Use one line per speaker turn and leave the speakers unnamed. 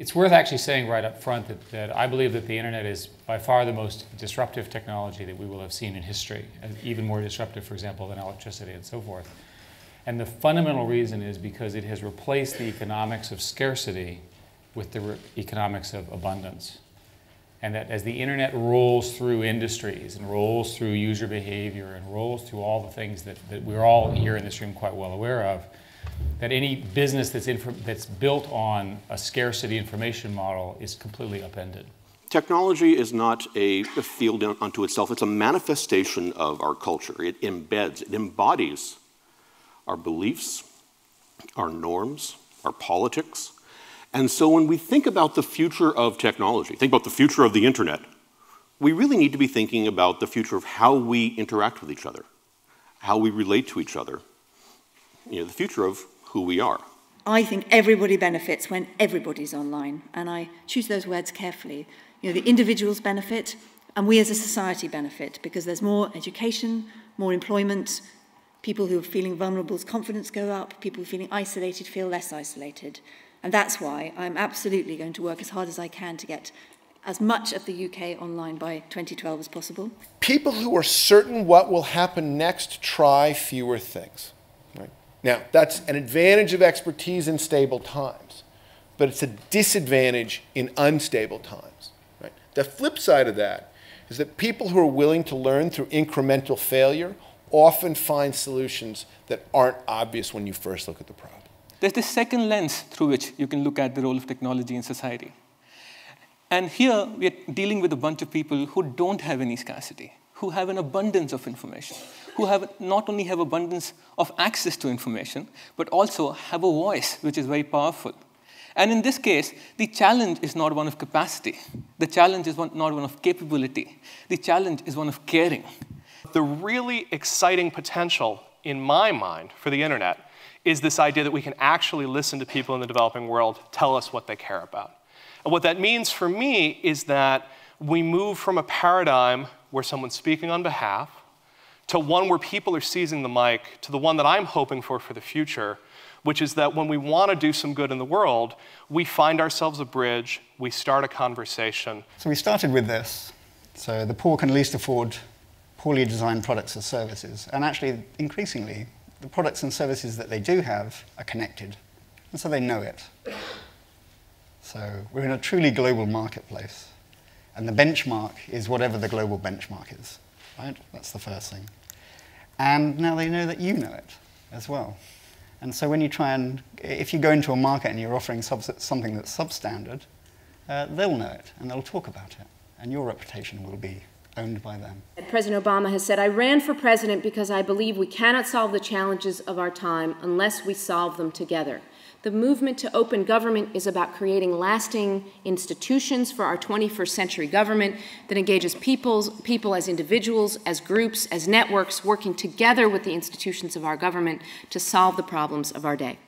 It's worth actually saying right up front that I believe that the internet is by far the most disruptive technology that we will have seen in history, even more disruptive, for example, than electricity and so forth. And the fundamental reason is because it has replaced the economics of scarcity with the economics of abundance. And that as the internet rolls through industries and rolls through user behavior and rolls through all the things that we're all here in this room quite well aware of, that any business that's built on a scarcity information model is completely upended.
Technology is not a field unto itself. It's a manifestation of our culture. It embeds, it embodies our beliefs, our norms, our politics. And so when we think about the future of technology, think about the future of the internet, we really need to be thinking about the future of how we interact with each other, how we relate to each other, the future of who we are.
I think everybody benefits when everybody's online, and I choose those words carefully. The individuals benefit, and we as a society benefit, because there's more education, more employment, people who are feeling vulnerable's confidence go up, people who are feeling isolated feel less isolated. And that's why I'm absolutely going to work as hard as I can to get as much of the UK online by 2012 as possible.
People who are certain what will happen next try fewer things. Right? Now, that's an advantage of expertise in stable times, but it's a disadvantage in unstable times. Right? The flip side of that is that people who are willing to learn through incremental failure often find solutions that aren't obvious when you first look at the problem.
There's this second lens through which you can look at the role of technology in society. And here, we're dealing with a bunch of people who don't have any scarcity, who have an abundance of information, who not only have abundance of access to information, but also have a voice, which is very powerful. And in this case, the challenge is not one of capacity. The challenge is not one of capability. The challenge is one of caring.
The really exciting potential, in my mind, for the internet is this idea that we can actually listen to people in the developing world tell us what they care about. And what that means for me is that we move from a paradigm where someone's speaking on behalf to one where people are seizing the mic, to the one that I'm hoping for the future, which is that when we want to do some good in the world, we find ourselves a bridge, we start a conversation.
So we started with this. So the poor can least afford poorly designed products or services. And actually, increasingly, the products and services that they do have are connected, and so they know it. So we're in a truly global marketplace, and the benchmark is whatever the global benchmark is, right? That's the first thing. And now they know that you know it as well. And so when you if you go into a market and you're offering something that's substandard, they'll know it, and they'll talk about it, and your reputation will be owned by them.
President Obama has said, "I ran for president because I believe we cannot solve the challenges of our time unless we solve them together." The movement to open government is about creating lasting institutions for our 21st century government that engages people as individuals, as groups, as networks, working together with the institutions of our government to solve the problems of our day.